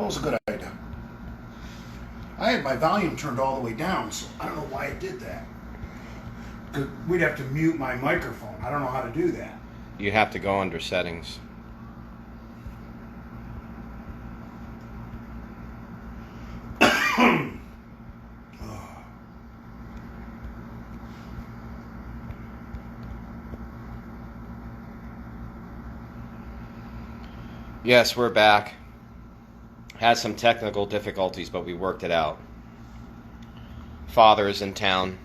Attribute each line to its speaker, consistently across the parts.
Speaker 1: Well, it was a good idea. I had my volume turned all the way down, so I don't know why it did that. Because we'd have to mute my microphone. I don't know how to do that.
Speaker 2: You have to go under settings. Yes, we're back. Had some technical difficulties, but we worked it out. Father is in town.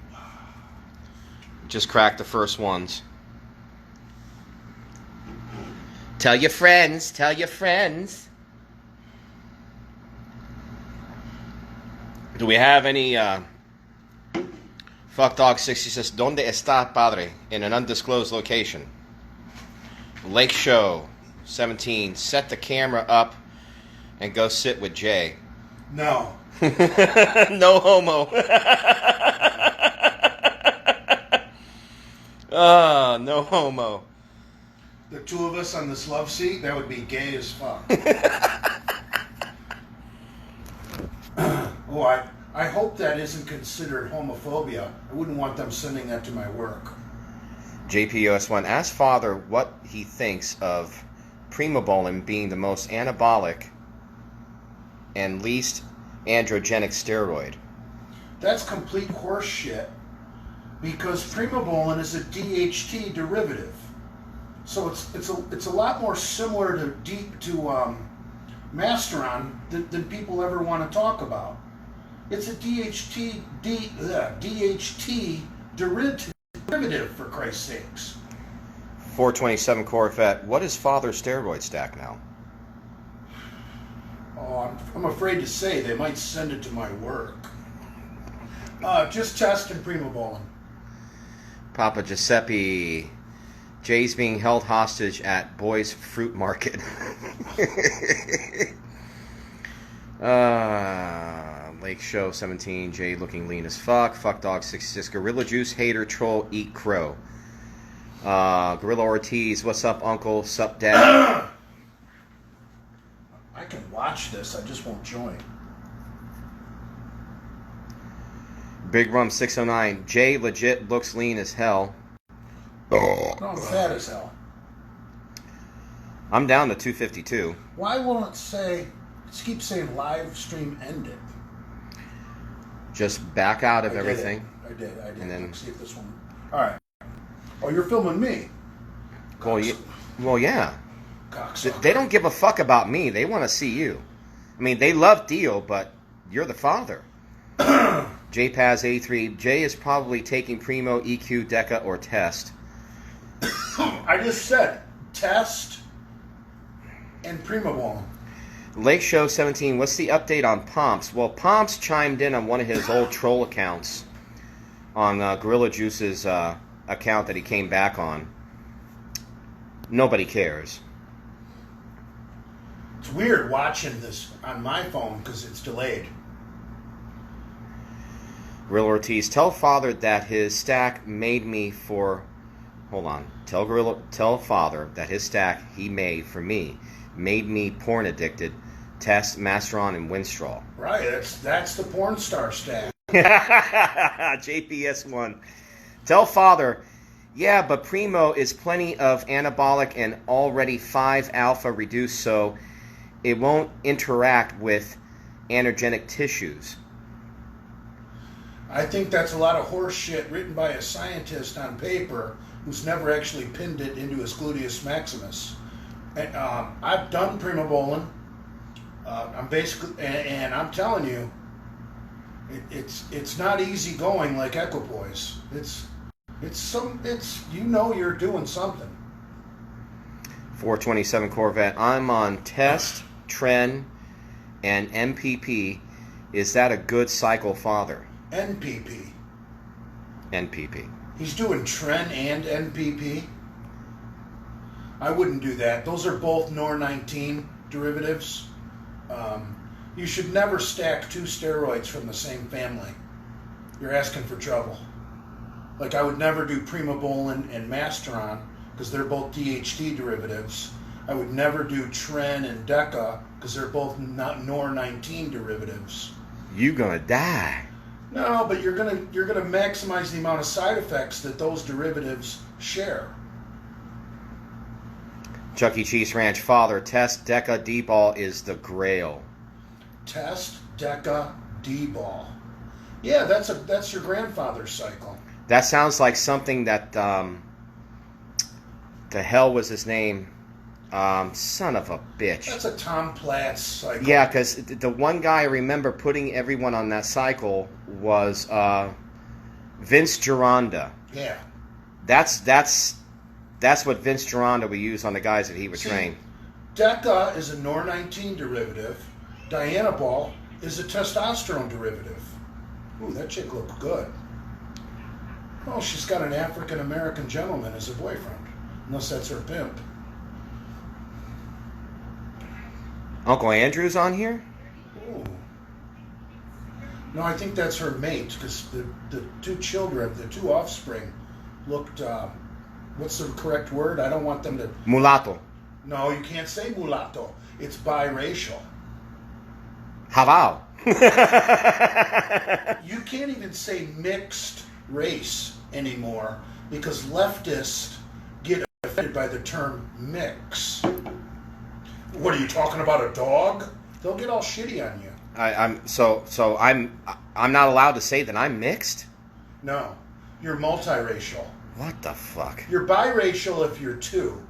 Speaker 2: Just cracked the first ones. Tell your friends, tell your friends. Do we have any Fuck Dog 60 says, ¿Dónde está padre? In an undisclosed location. Lake Show 17, set the camera up and go sit with Jay.
Speaker 1: No.
Speaker 2: No homo. No homo.
Speaker 1: The two of us on this love seat, that would be gay as fuck. Oh, I hope that isn't considered homophobia. I wouldn't want them sending that to my work.
Speaker 2: JPOS1, ask Father what he thinks of primobolan being the most anabolic and least androgenic steroid.
Speaker 1: That's complete horse shit, because primobolan is a DHT derivative. So it's a lot more similar to Masteron than people ever want to talk about. It's a DHT derivative, for Christ's sakes.
Speaker 2: 427 Corvette, what is Father's steroid stack now?
Speaker 1: Oh, I'm afraid to say they might send it to my work. Just chest and primobolan.
Speaker 2: Papa Giuseppe, Jay's being held hostage at Boy's Fruit Market. Lake Show 17, Jay looking lean as fuck. Fuck Dog 66, Gorilla Juice, hater, troll, eat crow. Gorilla Ortiz, what's up, uncle? Sup, dad?
Speaker 1: I can watch this, I just won't join.
Speaker 2: Big Rum 609, Jay legit looks lean as hell.
Speaker 1: No, I'm fat as hell.
Speaker 2: I'm down to 252.
Speaker 1: Why won't it keep saying live stream ended?
Speaker 2: Just back out of everything.
Speaker 1: I did.
Speaker 2: And then
Speaker 1: let's see if this one. All right. Oh, you're filming me.
Speaker 2: Well, yeah.
Speaker 1: Cocksucker.
Speaker 2: They don't give a fuck about me. They want to see you. I mean, they love Dio, but you're the father. JPaz83, Jay is probably taking Primo, EQ, Deca, or Test.
Speaker 1: I just said test and primobolan.
Speaker 2: Lake Show 17, what's the update on Pomps? Well, Pomps chimed in on one of his old troll accounts on Gorilla Juice's account that he came back on. Nobody cares.
Speaker 1: It's weird watching this on my phone because it's delayed.
Speaker 2: Gorilla Ortiz, tell Father that his stack made me for... Hold on. Tell Father that his stack he made for me made me porn addicted. Test, Masteron, and Winstraw.
Speaker 1: Right, that's the porn star stack.
Speaker 2: JPS1. Tell Father, yeah, but Primo is plenty of anabolic and already 5 alpha reduced, so it won't interact with anergenic tissues.
Speaker 1: I think that's a lot of horse shit written by a scientist on paper who's never actually pinned it into his gluteus maximus. And I've done primobolan. I'm basically, and I'm telling you, it's not easy going like equipoise. It's you're doing something.
Speaker 2: 427 Corvette. I'm on Test, Tren, and MPP. Is that a good cycle, Father?
Speaker 1: NPP.
Speaker 2: NPP.
Speaker 1: He's doing Tren and NPP. I wouldn't do that. Those are both NOR19 derivatives. You should never stack 2 steroids from the same family. You're asking for trouble. Like, I would never do primobolan and Masteron because they're both DHT derivatives. I would never do Tren and Deca because they're both not NOR 19 derivatives.
Speaker 2: You gonna die.
Speaker 1: No, but you're gonna maximize the amount of side effects that those derivatives share.
Speaker 2: Chuck E. Cheese Ranch father, test Deca D-ball is the grail.
Speaker 1: Test Deca D-ball. Yeah, that's your grandfather's cycle.
Speaker 2: That sounds like something that the hell was his name? Son of a bitch.
Speaker 1: That's a Tom Platz cycle.
Speaker 2: Yeah, because the one guy I remember putting everyone on that cycle was Vince Gironda.
Speaker 1: Yeah.
Speaker 2: That's what Vince Gironda would use on the guys that he would train.
Speaker 1: Deca is a NOR 19 derivative. Dianabol is a testosterone derivative. Ooh, that chick looked good. Oh, she's got an African American gentleman as a boyfriend. Unless that's her pimp.
Speaker 2: Uncle Andrew's on here?
Speaker 1: Ooh. No, I think that's her mate, because the two children, the two offspring, looked, what's the correct word? I don't want them to...
Speaker 2: Mulatto.
Speaker 1: No, you can't say mulatto. It's biracial.
Speaker 2: Havao.
Speaker 1: You can't even say mixed race anymore because leftists get offended by the term mix. What are you talking about, a dog? They'll get all shitty on you.
Speaker 2: I'm not allowed to say that I'm mixed?
Speaker 1: No, you're multiracial.
Speaker 2: What the fuck?
Speaker 1: You're biracial if you're two.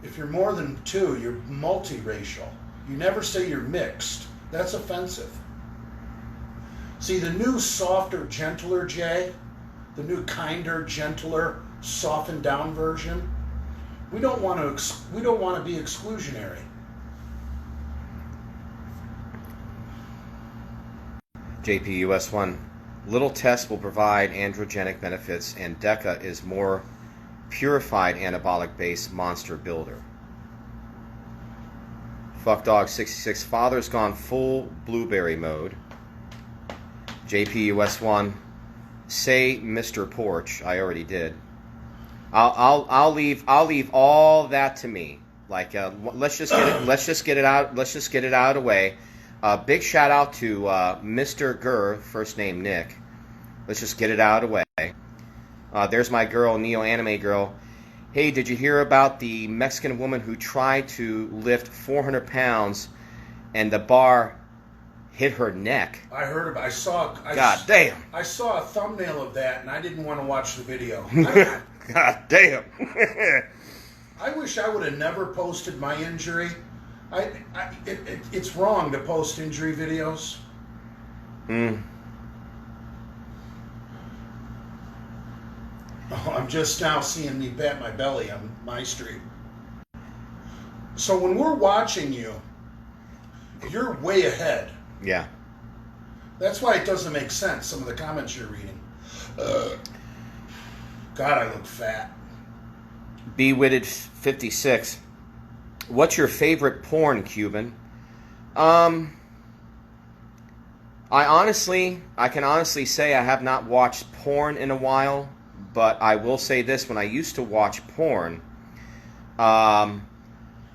Speaker 1: If you're more than two, you're multiracial. You never say you're mixed. That's offensive. See, the new softer, gentler Jay, the new kinder, gentler, softened down version, we don't want to be exclusionary.
Speaker 2: JPUS1. Little tests will provide androgenic benefits, and Deca is more purified anabolic-based monster builder. Fuckdog66. Father's gone full blueberry mode. JPUS1. Say Mr. Porch. I already did. I'll leave all that to me. Like let's just get it out. Let's just get it out of the way. Big shout out to Mr. Gurr, first name Nick. Let's just get it out of the way. There's my girl, Neo Anime Girl. Hey, did you hear about the Mexican woman who tried to lift 400 pounds and the bar hit her neck?
Speaker 1: I heard about.
Speaker 2: God damn.
Speaker 1: I saw a thumbnail of that, and I didn't want to watch the video.
Speaker 2: God damn.
Speaker 1: I wish I would have never posted my injury. It's wrong to post injury videos. Oh, I'm just now seeing me bat my belly on my street. So when we're watching you, you're way ahead.
Speaker 2: Yeah.
Speaker 1: That's why it doesn't make sense, some of the comments you're reading. God, I look fat.
Speaker 2: Bewitted56. What's your favorite porn, Cuban? I can honestly say I have not watched porn in a while, but I will say this: when I used to watch porn, I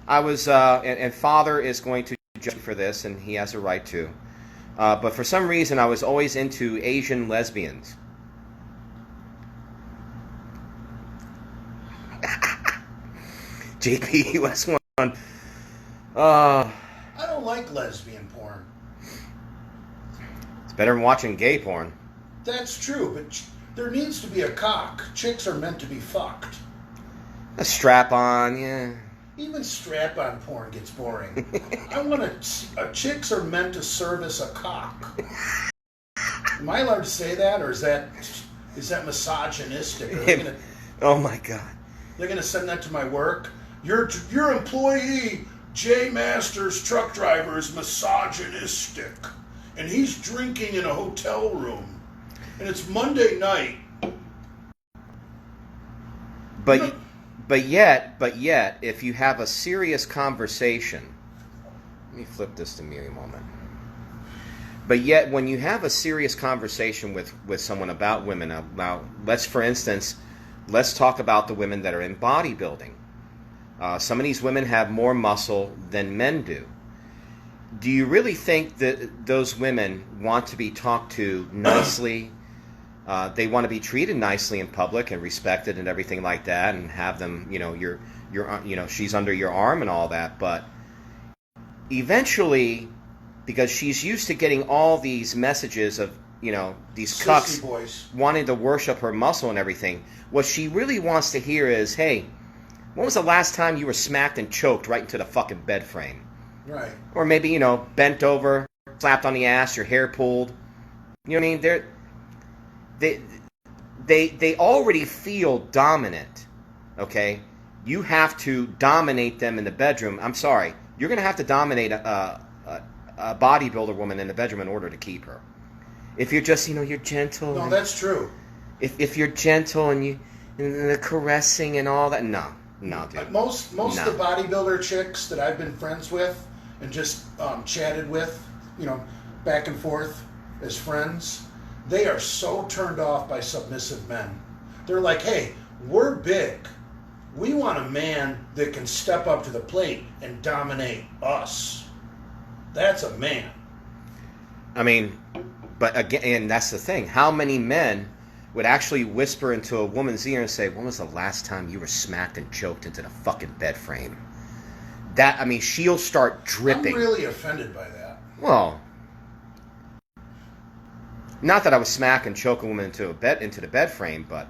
Speaker 2: was, and Father is going to judge me for this, and he has a right to. But for some reason, I was always into Asian lesbians. JPUS1.
Speaker 1: I don't like lesbian porn.
Speaker 2: It's better than watching gay porn.
Speaker 1: That's true, but there needs to be a cock. Chicks are meant to be fucked.
Speaker 2: A strap on, yeah.
Speaker 1: Even strap-on porn gets boring. I want chicks are meant to service a cock. Am I allowed to say that, or is that misogynistic?
Speaker 2: Oh my God!
Speaker 1: They're gonna send that to my work. Your employee Jay Masters, truck driver, is misogynistic, and he's drinking in a hotel room, and it's Monday night.
Speaker 2: But yet, if you have a serious conversation, let me flip this to me a moment. But yet, when you have a serious conversation with someone about women, now let's talk about the women that are in bodybuilding. Some of these women have more muscle than men do. Do you really think that those women want to be talked to nicely? They want to be treated nicely in public and respected and everything like that, and have them, she's under your arm and all that. But eventually, because she's used to getting all these messages of, these cucks wanting to worship her muscle and everything, what she really wants to hear is, hey, when was the last time you were smacked and choked right into the fucking bed frame?
Speaker 1: Right.
Speaker 2: Or maybe, bent over, slapped on the ass, your hair pulled. You know what I mean? They already feel dominant, okay? You have to dominate them in the bedroom. I'm sorry. You're going to have to dominate a bodybuilder woman in the bedroom in order to keep her. If you're just, you're gentle.
Speaker 1: No, that's true.
Speaker 2: If you're gentle and and the caressing and all that, no, dude.
Speaker 1: Most of the bodybuilder chicks that I've been friends with and just chatted with, back and forth as friends, they are so turned off by submissive men. They're like, hey, we're big. We want a man that can step up to the plate and dominate us. That's a man.
Speaker 2: I mean, but again, and that's the thing. How many men would actually whisper into a woman's ear and say, when was the last time you were smacked and choked into the fucking bed frame? She'll start dripping.
Speaker 1: I'm really offended by that.
Speaker 2: Well, not that I would smack and choke a woman into the bed frame, but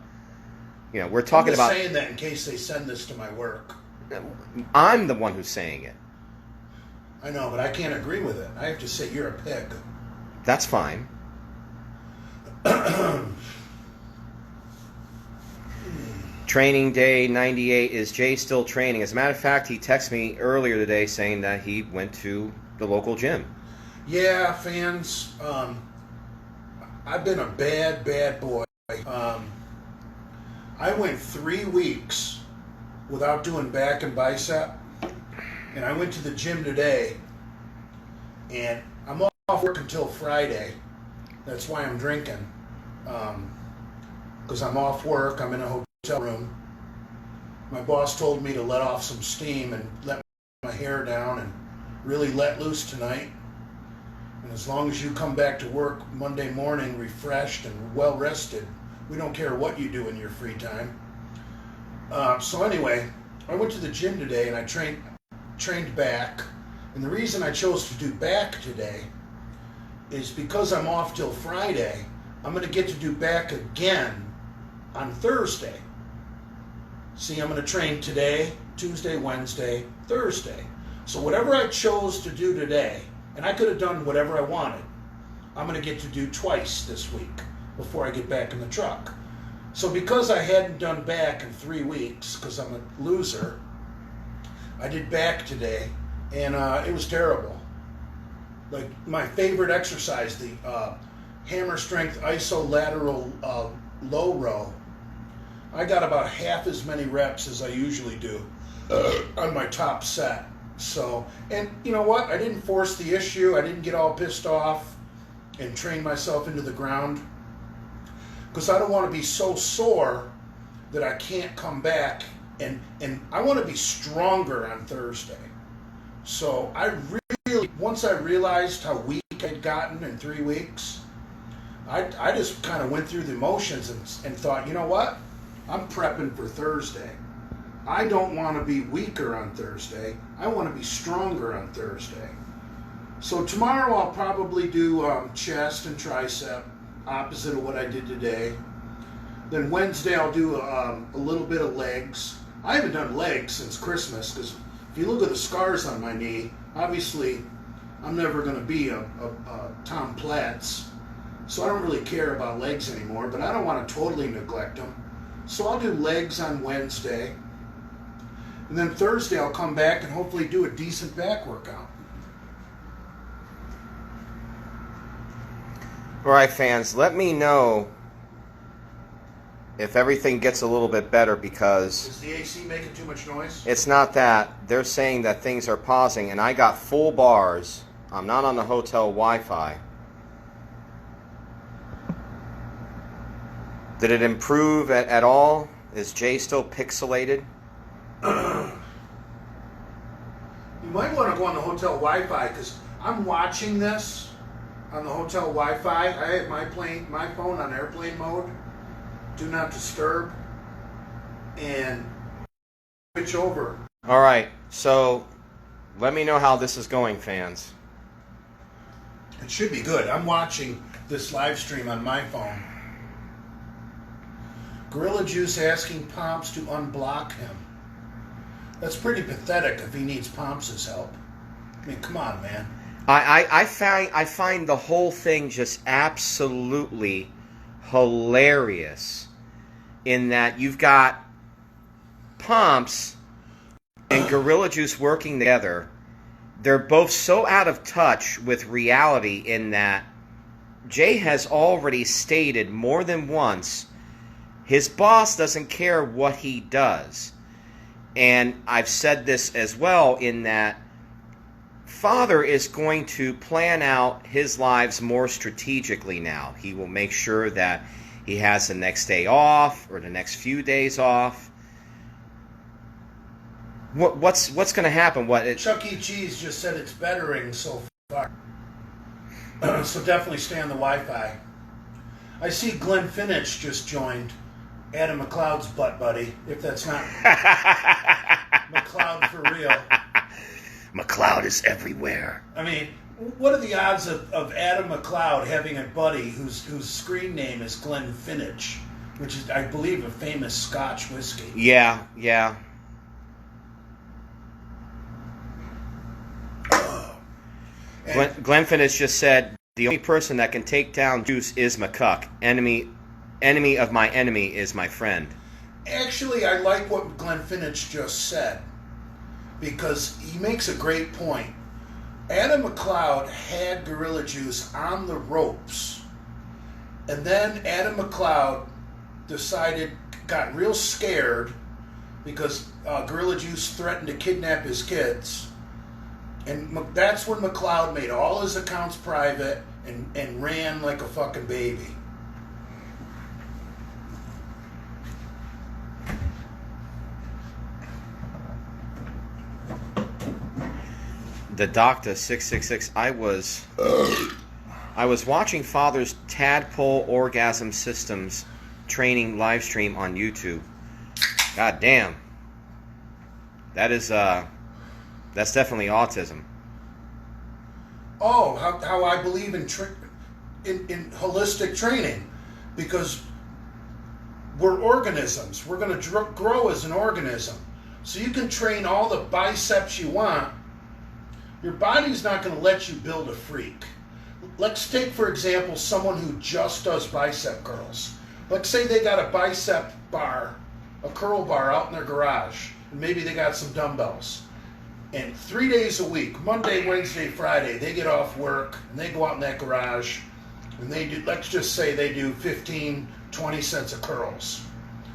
Speaker 2: we're talking about.
Speaker 1: I'm just saying that in case they send this to my work.
Speaker 2: I'm the one who's saying it.
Speaker 1: I know, but I can't agree with it. I have to say you're a pig.
Speaker 2: That's fine. Training day 98. Is Jay still training? As a matter of fact, he texted me earlier today saying that he went to the local gym.
Speaker 1: Yeah, fans. I've been a bad boy. I went 3 weeks without doing back and bicep. And I went to the gym today. And I'm off work until Friday. That's why I'm drinking. Because I'm off work. I'm in a hotel room. My boss told me to let off some steam and let my hair down and really let loose tonight. And as long as you come back to work Monday morning refreshed and well rested, we don't care what you do in your free time. So anyway, I went to the gym today and I trained back. And the reason I chose to do back today is because I'm off till Friday. I'm going to get to do back again on Thursday. See, I'm going to train today, Tuesday, Wednesday, Thursday. So whatever I chose to do today, and I could have done whatever I wanted, I'm going to get to do twice this week before I get back in the truck. So because I hadn't done back in 3 weeks, because I'm a loser, I did back today, and it was terrible. Like my favorite exercise, the hammer strength isolateral low row, I got about half as many reps as I usually do on my top set. So, and you know what? I didn't force the issue. I didn't get all pissed off and train myself into the ground because I don't want to be so sore that I can't come back, and I want to be stronger on Thursday. So I really, once I realized how weak I'd gotten in 3 weeks, I just kind of went through the motions and thought, you know what? I'm prepping for Thursday. I don't want to be weaker on Thursday. I want to be stronger on Thursday. So tomorrow I'll probably do chest and tricep, opposite of what I did today. Then Wednesday I'll do a little bit of legs. I haven't done legs since Christmas because if you look at the scars on my knee, obviously I'm never going to be a Tom Platz. So I don't really care about legs anymore, but I don't want to totally neglect them. So I'll do legs on Wednesday. And then Thursday I'll come back and hopefully do a decent back workout.
Speaker 2: All right, fans, let me know if everything gets a little bit better, because
Speaker 1: Is the AC making too much noise?
Speaker 2: it's not that. They're saying that things are pausing, and I got full bars. I'm not on the hotel Wi-Fi. Did it improve at all? Is Jay still pixelated?
Speaker 1: You might want to go on the hotel Wi-Fi because I'm watching this on the hotel Wi-Fi. I have my phone on airplane mode, do not disturb, and switch over.
Speaker 2: All right, so let me know how this is going, fans.
Speaker 1: It should be good. I'm watching this live stream on my phone. Gorilla Juice asking Pomps to unblock him. That's pretty pathetic if he needs Pomps' help. I mean, come on, man.
Speaker 2: I find the whole thing just absolutely hilarious in that you've got Pomps and Gorilla Juice working together. They're both so out of touch with reality in that Jay has already stated more than once his boss doesn't care what he does. And I've said this as well in that Father is going to plan out his lives more strategically now. He will make sure that he has the next day off or the next few days off. What's going to happen?
Speaker 1: Chuck E. Cheese just said it's bettering so far. So definitely stay on the Wi-Fi. I see Glenn Finich just joined. Adam McLeod's butt buddy, if that's not McLeod for real.
Speaker 2: McLeod is everywhere.
Speaker 1: I mean, what are the odds of Adam McLeod having a buddy whose screen name is Glenn Finich, which is, I believe, a famous Scotch whiskey?
Speaker 2: Yeah. Glenn Finich just said, the only person that can take down Juice is McCuck. Enemy of my enemy is my friend.
Speaker 1: Actually, I like what Glenn Finich just said because he makes a great point. Adam McLeod had Gorilla Juice on the ropes, and then Adam McLeod got real scared because Gorilla Juice threatened to kidnap his kids, and that's when McLeod made all his accounts private and ran like a fucking baby.
Speaker 2: The Doctor 666. I was watching Father's Tadpole Orgasm Systems training live stream on YouTube. God damn. That's definitely autism.
Speaker 1: Oh, how I believe in holistic training, because we're organisms. We're going to grow as an organism. So you can train all the biceps you want. Your body's not going to let you build a freak. Let's take, for example, someone who just does bicep curls. Let's say they got a bicep bar, a curl bar out in their garage, and maybe they got some dumbbells. And 3 days a week, Monday, Wednesday, Friday, they get off work and they go out in that garage and they do, let's just say they do 15, 20 sets of curls.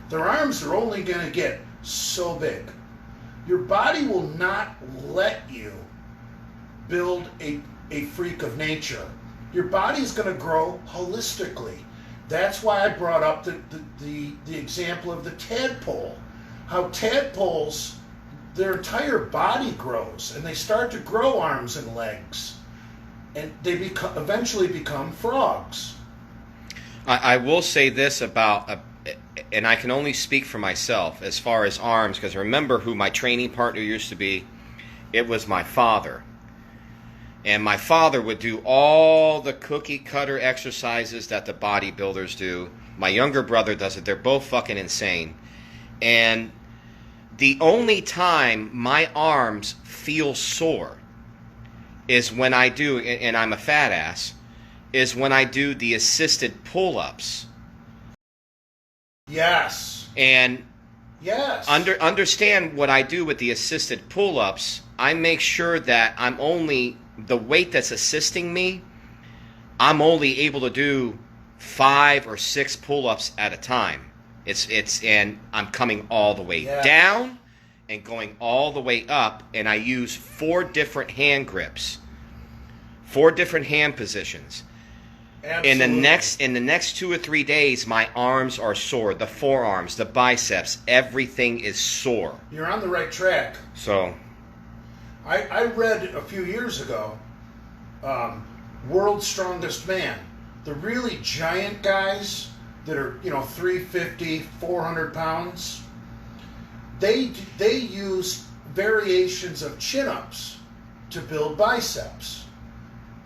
Speaker 1: Their arms are only going to get so big. Your body will not let you build a freak of nature. Your body's going to grow holistically. That's why I brought up the example of the tadpole. How tadpoles, their entire body grows, and they start to grow arms and legs, and they eventually become frogs.
Speaker 2: I will say this about, and I can only speak for myself as far as arms, because remember who my training partner used to be. It was my father. And my father would do all the cookie cutter exercises that the bodybuilders do. My younger brother does it. They're both fucking insane. And the only time my arms feel sore is when I do, and I'm a fat ass, is when I do the assisted pull-ups.
Speaker 1: Yes.
Speaker 2: And
Speaker 1: yes.
Speaker 2: Understand what I do with the assisted pull-ups. I make sure that I'm only, the weight that's assisting me, I'm only able to do 5 or 6 pull-ups at a time. And I'm coming all the way down and going all the way up, and I use 4 different hand grips, 4 different hand positions.
Speaker 1: Absolutely.
Speaker 2: In the next 2 or 3 days, my arms are sore, the forearms, the biceps, everything is sore.
Speaker 1: You're on the right track.
Speaker 2: So
Speaker 1: I read a few years ago, World's Strongest Man. The really giant guys that are, 350, 400 pounds, they use variations of chin-ups to build biceps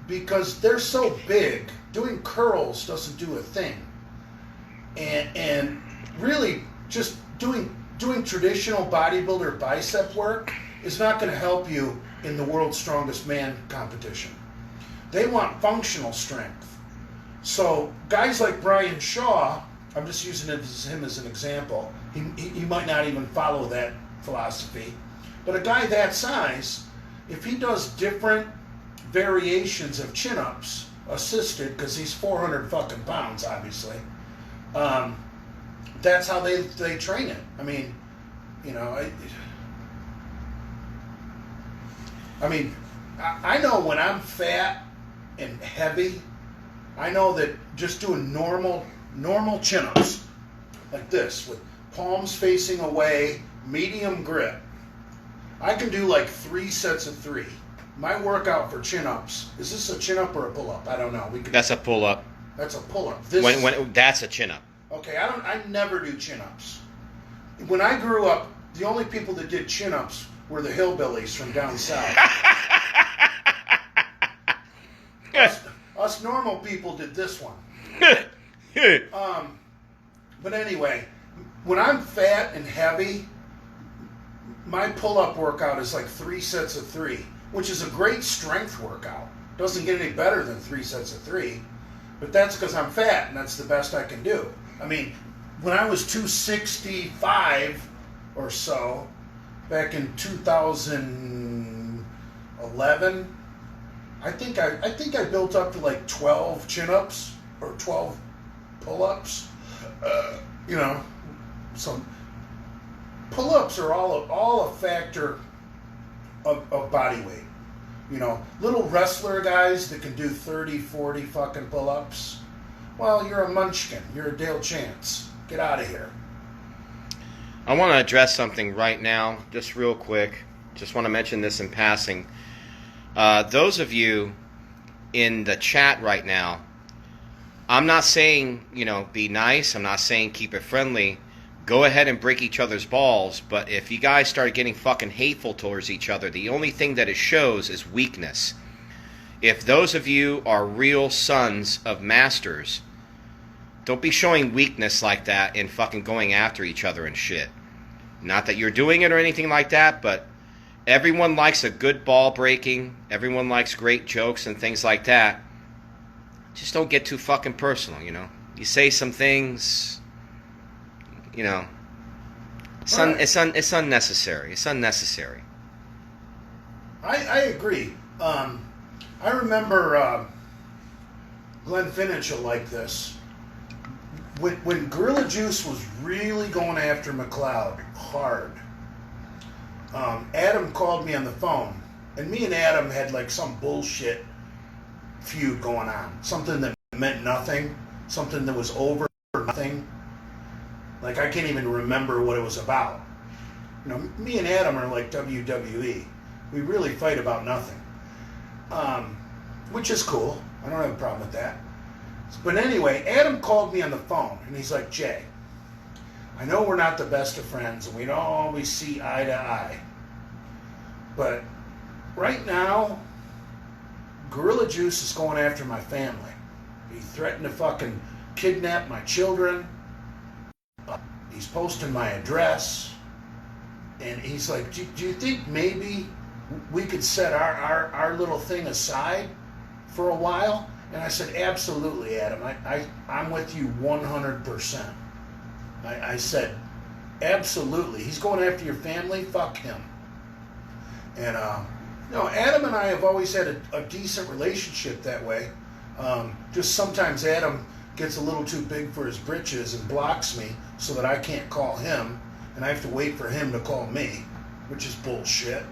Speaker 1: because they're so big. Doing curls doesn't do a thing, and really just doing traditional bodybuilder bicep work is not going to help you in the World's Strongest Man competition. They want functional strength. So guys like Brian Shaw, I'm just using him as an example. He might not even follow that philosophy, but a guy that size, if he does different variations of chin-ups, assisted, because he's 400 fucking pounds, obviously, that's how they train it. I mean, I know when I'm fat and heavy, I know that just doing normal chin-ups like this with palms facing away, medium grip, I can do like 3 sets of 3. My workout for chin-ups, is this a chin-up or a pull-up? I don't know.
Speaker 2: That's a pull-up.
Speaker 1: That's a pull-up.
Speaker 2: When that's a chin-up.
Speaker 1: Okay, I never do chin-ups. When I grew up, the only people that did chin-ups were the hillbillies from down south. Us normal people did this one. But anyway, when I'm fat and heavy, my pull-up workout is like 3 sets of 3, which is a great strength workout. Doesn't get any better than 3 sets of 3, but that's because I'm fat and that's the best I can do. I mean, when I was 265 or so, back in 2011, I think I built up to like 12 chin-ups or 12 pull-ups. Some pull-ups are all a factor of body weight. Little wrestler guys that can do 30, 40 fucking pull-ups. Well, you're a munchkin. You're a Dale Chance. Get out of here.
Speaker 2: I want to address something right now, just real quick. Just want to mention this in passing. Those of you in the chat right now, I'm not saying, be nice. I'm not saying keep it friendly. Go ahead and break each other's balls. But if you guys start getting fucking hateful towards each other, the only thing that it shows is weakness. If those of you are real sons of masters, don't be showing weakness like that and fucking going after each other and shit. Not that you're doing it or anything like that, but everyone likes a good ball breaking. Everyone likes great jokes and things like that. Just don't get too fucking personal, You say some things, it's unnecessary. It's unnecessary.
Speaker 1: I agree. I remember Glenn Finchel like this. When Gorilla Juice was really going after McLeod hard, Adam called me on the phone, and me and Adam had like some bullshit feud going on. Something that meant nothing. Something that was over nothing. Like, I can't even remember what it was about. Me and Adam are like WWE. We really fight about nothing. Which is cool. I don't have a problem with that. But anyway, Adam called me on the phone, and he's like, Jay, I know we're not the best of friends, and we don't always see eye to eye. But right now, Gorilla Juice is going after my family. He threatened to fucking kidnap my children. He's posting my address. And he's like, do you think maybe we could set our little thing aside for a while? And I said, absolutely, Adam. I'm with you 100%. I said, absolutely. He's going after your family? Fuck him. And, Adam and I have always had a decent relationship that way. Just sometimes Adam gets a little too big for his britches and blocks me so that I can't call him, and I have to wait for him to call me, which is bullshit.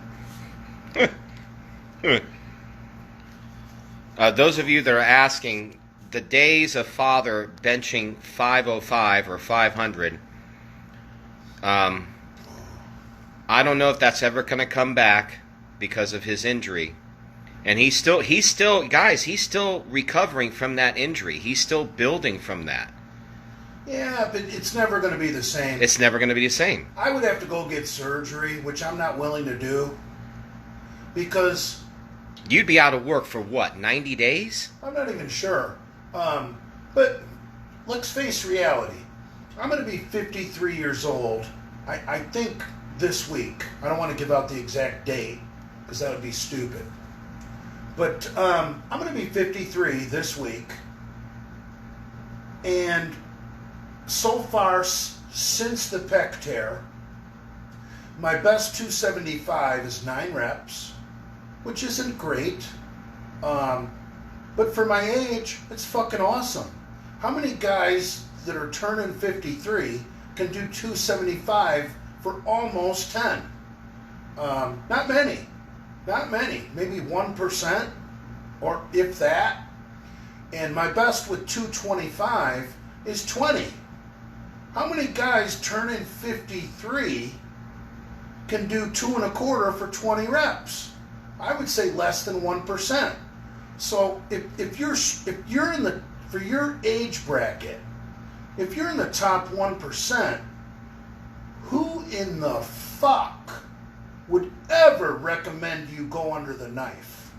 Speaker 2: Those of you that are asking, the days of Father benching 505 or 500, I don't know if that's ever going to come back. because of his injury. And he's still guys, he's still recovering from that injury. He's still building from that.
Speaker 1: Yeah, but it's never going to be the same.
Speaker 2: It's never going to be the same.
Speaker 1: I would have to go get surgery, which I'm not willing to do, because
Speaker 2: you'd be out of work for what, 90 days?
Speaker 1: I'm not even sure. But let's face reality. I'm going to be 53 years old, I think, this week. I don't want to give out the exact date, because that would be stupid. But I'm going to be 53 this week. And so far, since the pec tear, my best 275 is 9 reps, which isn't great. But for my age, it's fucking awesome. How many guys that are turning 53 can do 275 for almost 10? Not many. Not many. Maybe 1%, or if that. And my best with 225 is 20. How many guys turning 53 can do 2 1/4 for 20 reps? I would say less than 1%. So if you're in the, for your age bracket, if you're in the top 1%, who in the fuck would ever recommend you go under the knife?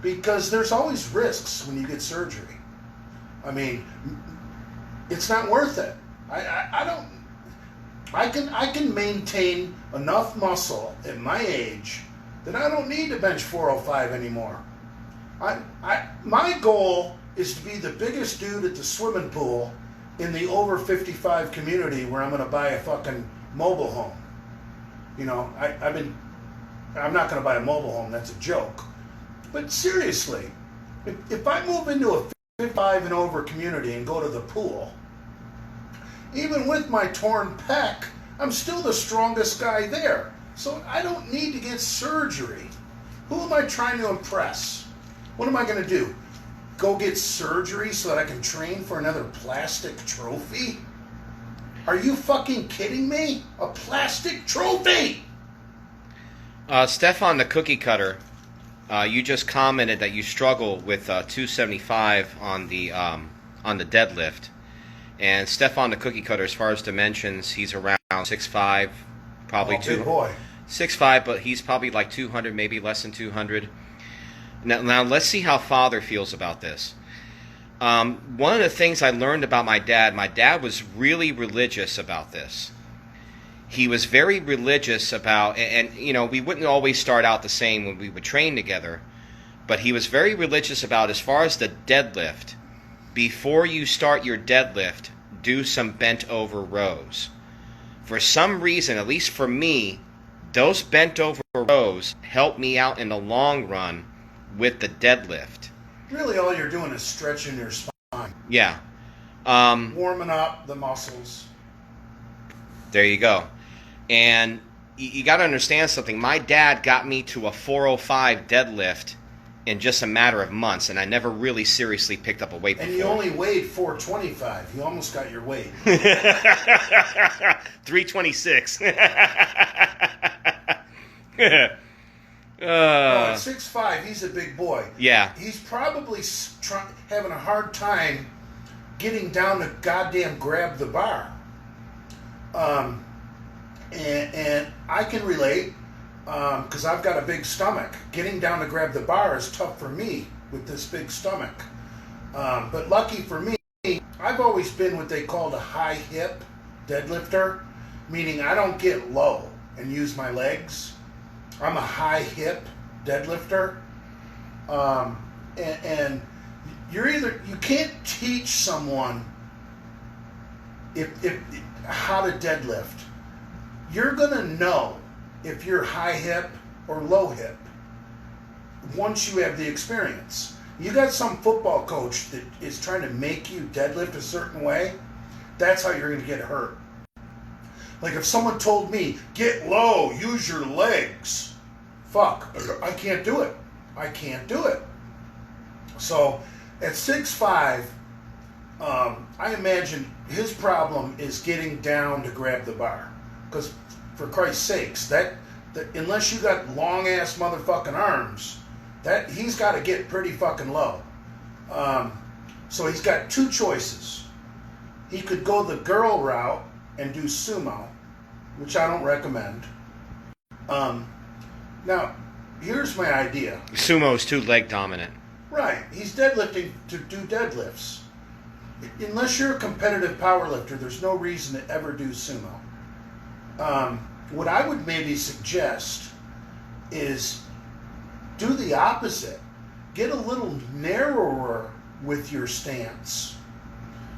Speaker 1: Because there's always risks when you get surgery. I mean, it's not worth it. I can maintain enough muscle at my age that I don't need to bench 405 anymore. My goal is to be the biggest dude at the swimming pool in the over 55 community, where I'm going to buy a fucking mobile home. You know, I'm not going to buy a mobile home. That's a joke. But seriously, if I move into a 55 and over community and go to the pool, even with my torn pec, I'm still the strongest guy there. So I don't need to get surgery. Who am I trying to impress? What am I going to do? Go get surgery so that I can train for another plastic trophy? Are you fucking kidding me? A plastic trophy!
Speaker 2: Stefan the Cookie Cutter, you just commented that you struggle with 275 on the deadlift. And Stefan the Cookie Cutter, as far as dimensions, he's around 6'5", probably
Speaker 1: big boy.
Speaker 2: 6'5", but he's probably like 200, maybe less than 200. Now let's see how Father feels about this. One of the things I learned about my dad was really religious about this. He was very religious about, and you know, we wouldn't always start out the same when we would train together, but he was very religious about, as far as the deadlift, before you start your deadlift, do some bent over rows. For some reason, at least for me, those bent over rows help me out in the long run with the deadlift.
Speaker 1: Really, all you're doing is stretching your spine.
Speaker 2: Yeah.
Speaker 1: Warming up the muscles.
Speaker 2: There you go. And you got to understand something. My dad got me to a 405 deadlift in just a matter of months, and I never really seriously picked up a weight before.
Speaker 1: And you only weighed 425. You almost got your weight.
Speaker 2: 326.
Speaker 1: At 6'5", he's a big boy.
Speaker 2: Yeah.
Speaker 1: He's probably having a hard time getting down to goddamn grab the bar. And I can relate, because I've got a big stomach. Getting down to grab the bar is tough for me with this big stomach. But lucky for me, I've always been what they call a high hip deadlifter, meaning I don't get low and use my legs. I'm a high hip deadlifter. And you can't teach someone if how to deadlift. You're gonna know if you're high hip or low hip once you have the experience. You got some football coach that is trying to make you deadlift a certain way, that's how you're gonna get hurt. Like if someone told me, get low, use your legs. Fuck, I can't do it. I can't do it. So at 6'5", I imagine his problem is getting down to grab the bar. Because for Christ's sakes, unless you got long ass motherfucking arms, that he's got to get pretty fucking low. So he's got two choices. He could go the girl route and do sumo, which I don't recommend. Now, here's my idea.
Speaker 2: Sumo's too leg dominant.
Speaker 1: Right. He's deadlifting to do deadlifts. Unless you're a competitive powerlifter, there's no reason to ever do sumo. What I would maybe suggest is do the opposite. Get a little narrower with your stance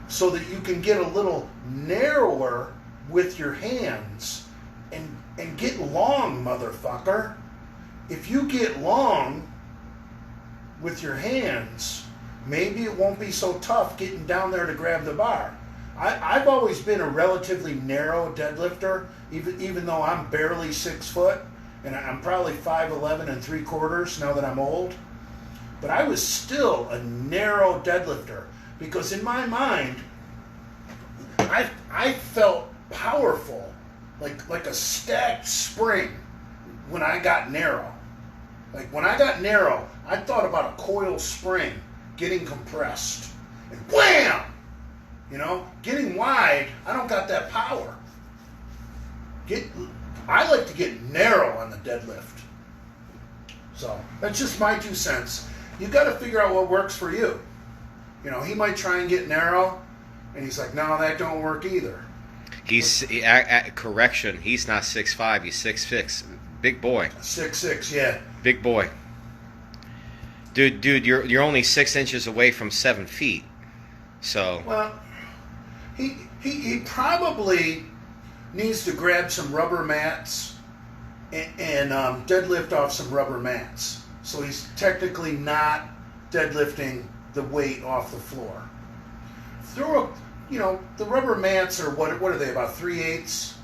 Speaker 1: so that you can get a little narrower with your hands and get long, motherfucker. If you get long with your hands, maybe it won't be so tough getting down there to grab the bar. I've always been a relatively narrow deadlifter, even though I'm barely 6 foot, and I'm probably 5'11" and 3/4 now that I'm old. But I was still a narrow deadlifter because in my mind, I felt powerful, like a stacked spring when I got narrow. Like when I got narrow, I thought about a coil spring getting compressed and wham! You know, getting wide, I don't got that power. I like to get narrow on the deadlift. So that's just my 2 cents. You got to figure out what works for you. You know, he might try and get narrow, and he's like, no, that don't work either.
Speaker 2: Correction, he's not 6'5", he's 6'6". Big boy.
Speaker 1: 6'6", yeah.
Speaker 2: Big boy. Dude, you're only 6 inches away from 7 feet. So.
Speaker 1: Well, he probably needs to grab some rubber mats and deadlift off some rubber mats. So he's technically not deadlifting the weight off the floor. The rubber mats are what are they, about 3/8?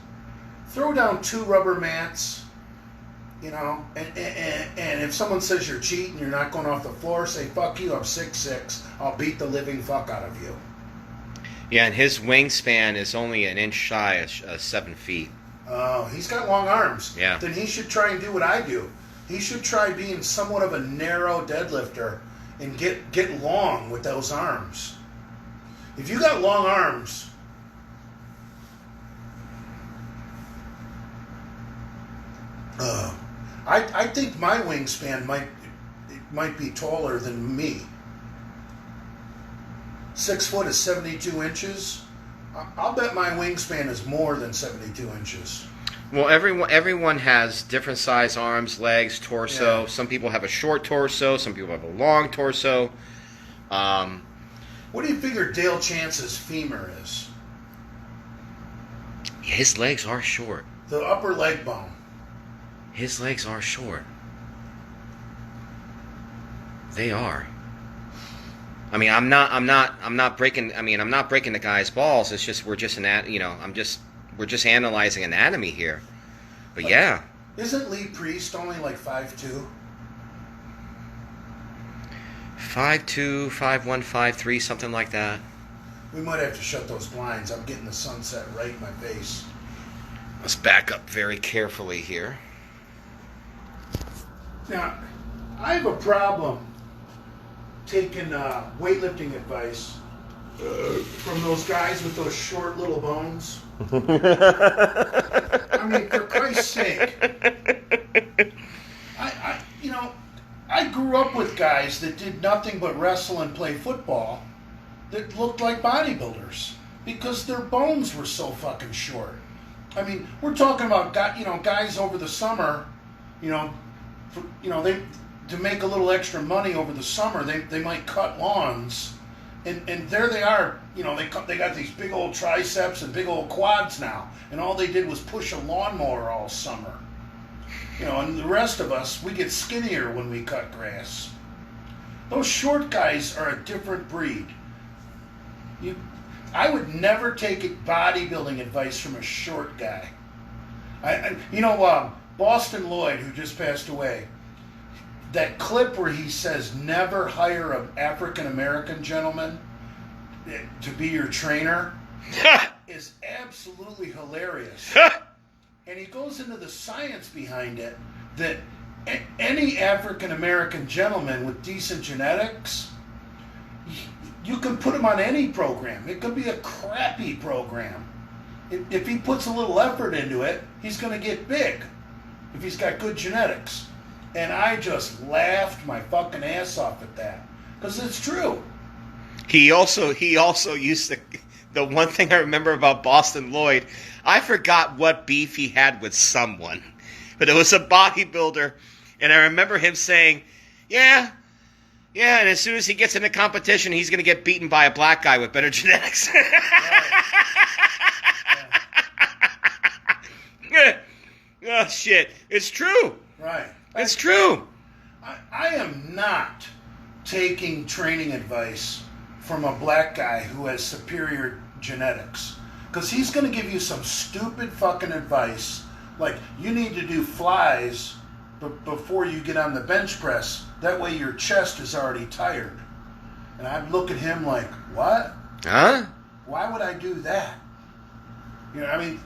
Speaker 1: Throw down 2 rubber mats, and if someone says you're cheating, you're not going off the floor, say, fuck you, I'm 6'6", I'll beat the living fuck out of you.
Speaker 2: Yeah, and his wingspan is only an inch shy of 7 feet.
Speaker 1: Oh, he's got long arms.
Speaker 2: Yeah.
Speaker 1: Then he should try and do what I do. He should try being somewhat of a narrow deadlifter and get long with those arms. If you got long arms, I think my wingspan might be taller than me. 6 foot is 72 inches. I'll bet my wingspan is more than 72 inches.
Speaker 2: Well, everyone has different size arms, legs, torso. Yeah. Some people have a short torso. Some people have a long torso.
Speaker 1: What do you figure Dale Chance's femur is?
Speaker 2: His legs are short.
Speaker 1: The upper leg bone.
Speaker 2: His legs are short. They are. I mean, I'm not breaking the guy's balls. It's just we're just analyzing anatomy here. But yeah.
Speaker 1: Isn't Lee Priest only like 5'2"?
Speaker 2: 5'2", 5'1", 5'3", something like that.
Speaker 1: We might have to shut those blinds. I'm getting the sunset right in my face.
Speaker 2: Let's back up very carefully here.
Speaker 1: Now, I have a problem taking weightlifting advice from those guys with those short little bones. I mean, for Christ's sake. I grew up with guys that did nothing but wrestle and play football that looked like bodybuilders because their bones were so fucking short. I mean, we're talking about guys over the summer, they to make a little extra money over the summer, they might cut lawns, and there they are, they got these big old triceps and big old quads now, and all they did was push a lawnmower all summer. And the rest of us, we get skinnier when we cut grass. Those short guys are a different breed. I would never take bodybuilding advice from a short guy. Boston Lloyd, who just passed away, that clip where he says never hire an African-American gentleman to be your trainer is absolutely hilarious. and he goes into the science behind it that any African American gentleman with decent genetics, you can put him on any program. It could be a crappy program. If he puts a little effort into it, he's going to get big if he's got good genetics. And I just laughed my fucking ass off at that because it's true.
Speaker 2: He also used the one thing I remember about Boston Lloyd. I forgot what beef he had with someone, but it was a bodybuilder, and I remember him saying, "Yeah, and as soon as he gets into competition, he's going to get beaten by a black guy with better genetics."
Speaker 1: Right.
Speaker 2: Oh shit! It's true.
Speaker 1: Right.
Speaker 2: It's true.
Speaker 1: I am not taking training advice from a black guy who has superior genetics, because he's going to give you some stupid fucking advice like you need to do flies before you get on the bench press. That way your chest is already tired. And I'd look at him like, what?
Speaker 2: Huh?
Speaker 1: Why would I do that? You know, I mean,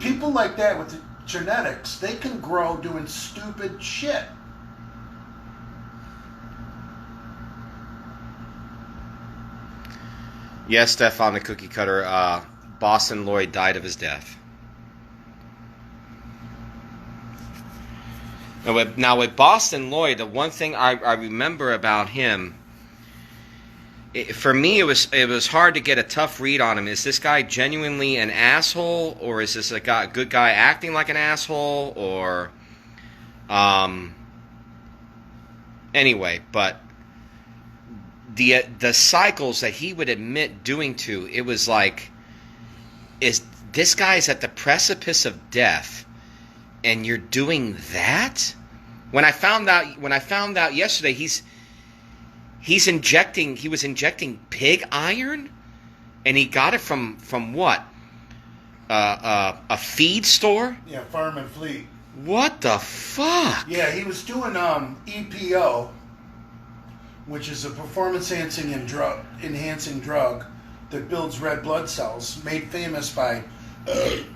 Speaker 1: people like that with the genetics, they can grow doing stupid shit.
Speaker 2: Yes, Stefan the cookie cutter. Boston Lloyd died of his death. Now with Boston Lloyd, the one thing I remember about him, for me, it was hard to get a tough read on him. Is this guy genuinely an asshole, or is this a good guy acting like an asshole, or anyway? But the cycles that he would admit doing to, it was like, is this guy's at the precipice of death, and you're doing that? When I found out yesterday, he was injecting pig iron, and he got it from what? A feed store?
Speaker 1: Yeah, Farm and Fleet.
Speaker 2: What the fuck?
Speaker 1: Yeah, he was doing EPO, which is a performance enhancing drug that builds red blood cells, made famous by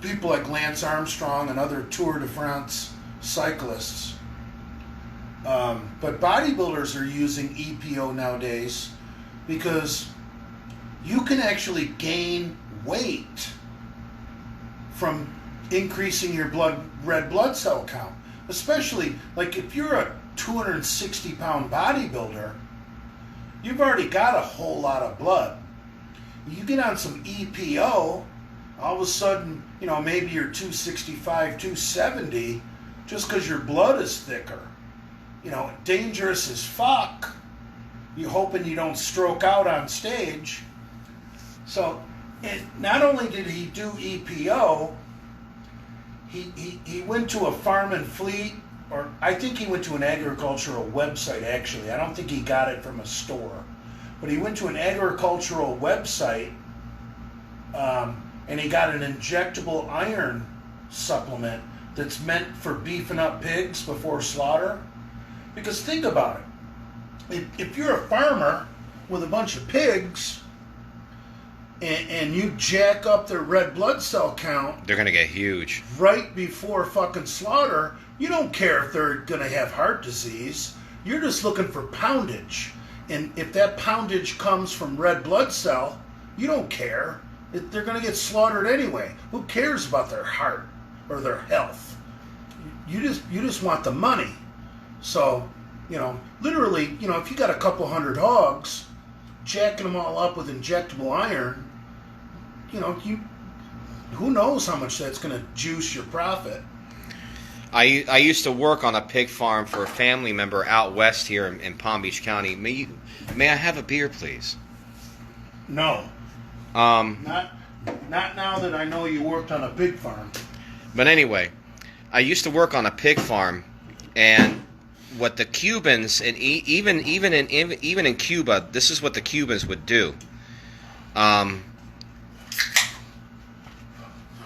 Speaker 1: people like Lance Armstrong and other Tour de France cyclists. But bodybuilders are using EPO nowadays because you can actually gain weight from increasing your red blood cell count. Especially, like if you're a 260-pound bodybuilder, you've already got a whole lot of blood. You get on some EPO, all of a sudden, you know, maybe you're 265, 270, just because your blood is thicker. You know, dangerous as fuck. You're hoping you don't stroke out on stage. So, not only did he do EPO, he went to a Farm and Fleet, or I think he went to an agricultural website, actually. I don't think he got it from a store. But he went to an agricultural website, and he got an injectable iron supplement that's meant for beefing up pigs before slaughter. Because think about it. If you're a farmer with a bunch of pigs and you jack up their red blood cell count,
Speaker 2: They're going to get huge.
Speaker 1: right before fucking slaughter, you don't care if they're going to have heart disease. You're just looking for poundage. And if that poundage comes from red blood cell, you don't care. They're going to get slaughtered anyway. Who cares about their heart or their health? You just want the money. So, you know, literally, you know, if you got a couple hundred hogs, jacking them all up with injectable iron, you know, who knows how much that's going to juice your profit.
Speaker 2: I used to work on a pig farm for a family member out west here in Palm Beach County. May I have a beer, please?
Speaker 1: No. Not now that I know you worked on a pig farm.
Speaker 2: But anyway, I used to work on a pig farm, and what the Cubans, and even in Cuba, this is what the Cubans would do.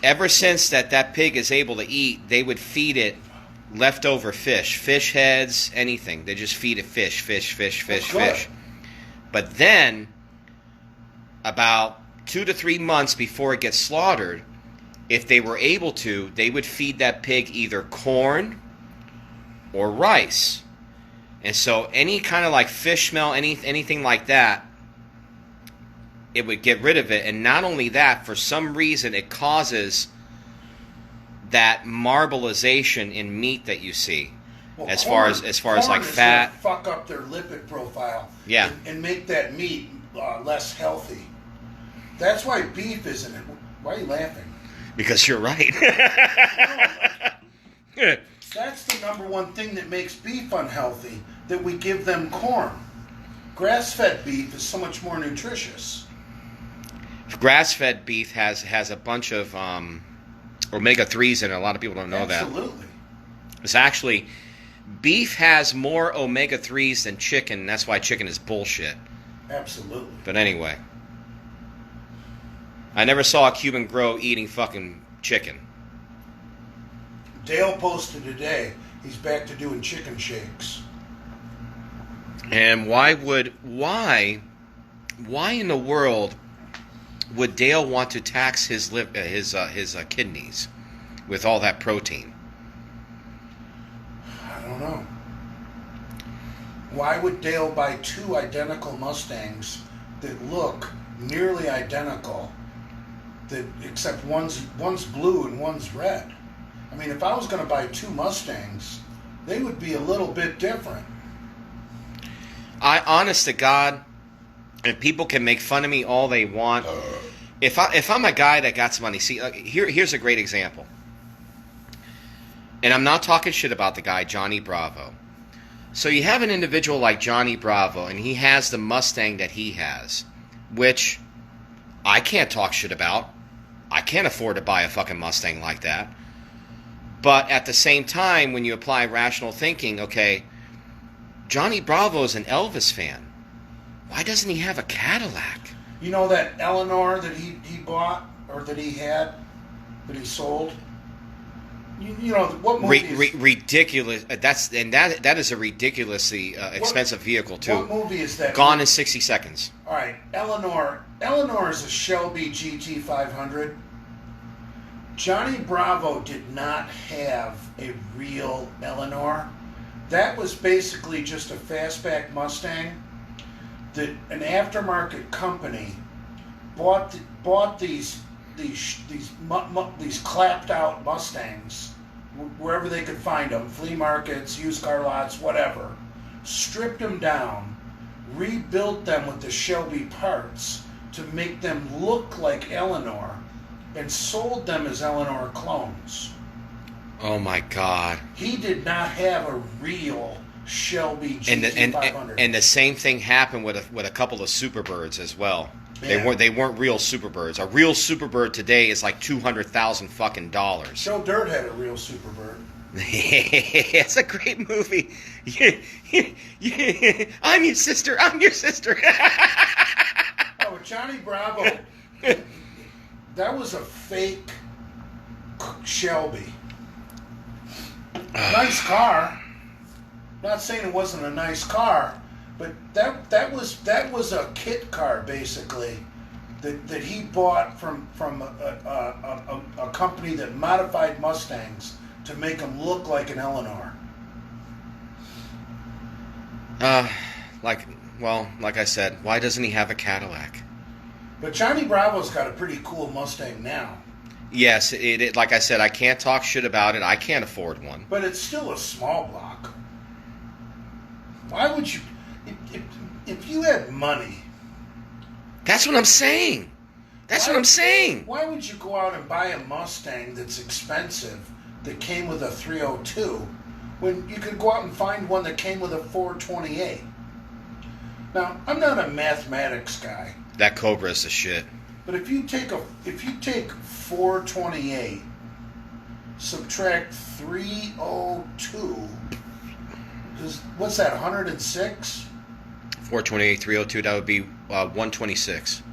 Speaker 2: Ever since that pig is able to eat, they would feed it leftover fish heads, anything. They just feed it fish. But then, about 2 to 3 months before it gets slaughtered, if they were able to, they would feed that pig either corn or rice. And so any kind of like fish smell, anything like that, it would get rid of it. And not only that, for some reason, it causes that marbleization in meat that you see.
Speaker 1: Well,
Speaker 2: as
Speaker 1: corn
Speaker 2: far as like
Speaker 1: is
Speaker 2: fat.
Speaker 1: gonna fuck up their lipid profile.
Speaker 2: Yeah.
Speaker 1: And make that meat less healthy. That's why beef isn't it. Why are you laughing?
Speaker 2: Because you're right.
Speaker 1: That's the number one thing that makes beef unhealthy, that we give them corn. Grass-fed beef is so much more nutritious.
Speaker 2: Grass-fed beef has a bunch of omega-3s in it. A lot of people don't know that.
Speaker 1: Absolutely.
Speaker 2: It's actually, beef has more omega-3s than chicken. That's why chicken is bullshit.
Speaker 1: Absolutely.
Speaker 2: But anyway. I never saw a Cuban grow eating fucking chicken.
Speaker 1: Dale posted today, he's back to doing chicken shakes.
Speaker 2: And why in the world would Dale want to tax his kidneys with all that protein?
Speaker 1: I don't know. Why would Dale buy two identical Mustangs that look nearly identical, except one's blue and one's red? I mean, if I was going to buy two Mustangs, they would be a little bit different.
Speaker 2: Honest to God, and people can make fun of me all they want. If I'm a guy that got some money, see, here's a great example. And I'm not talking shit about the guy, Johnny Bravo. So you have an individual like Johnny Bravo, and he has the Mustang that he has, which I can't talk shit about. I can't afford to buy a fucking Mustang like that. But at the same time, when you apply rational thinking, okay, Johnny Bravo is an Elvis fan. Why doesn't he have a Cadillac?
Speaker 1: You know that Eleanor that he bought, or that he had, that he sold? You know, what movie is...
Speaker 2: Ridiculous. That is a ridiculously expensive vehicle, too.
Speaker 1: What movie is that?
Speaker 2: Gone in 60 seconds.
Speaker 1: All right, Eleanor. Eleanor is a Shelby GT 500. Johnny Bravo did not have a real Eleanor. That was basically just a fastback Mustang that an aftermarket company bought these clapped out Mustangs wherever they could find them, flea markets, used car lots, whatever. Stripped them down, rebuilt them with the Shelby parts to make them look like Eleanor, and sold them as Eleanor clones.
Speaker 2: Oh my God!
Speaker 1: He did not have a real Shelby GT 500.
Speaker 2: And the same thing happened with a couple of Superbirds as well. Yeah. They weren't real Superbirds. A real Superbird today is like $200,000 fucking dollars.
Speaker 1: Joe Dirt had a real Superbird.
Speaker 2: It's a great movie. I'm your sister. I'm your sister.
Speaker 1: Oh, Johnny Bravo. That was a fake Shelby. Nice car. Not saying it wasn't a nice car, but that was a kit car basically that he bought from a company that modified Mustangs to make them look like an Eleanor.
Speaker 2: Like I said, why doesn't he have a Cadillac?
Speaker 1: But Johnny Bravo's got a pretty cool Mustang now.
Speaker 2: Yes, it like I said, I can't talk shit about it. I can't afford one.
Speaker 1: But it's still a small block. Why would you... If you had money...
Speaker 2: That's what I'm saying. What I'm saying.
Speaker 1: Why would you go out and buy a Mustang that's expensive, that came with a 302, when you could go out and find one that came with a 428? Now, I'm not a mathematics guy.
Speaker 2: That Cobra is the shit.
Speaker 1: But if you take 428, subtract 302, what's that, 106?
Speaker 2: 428, 302, that would be 126.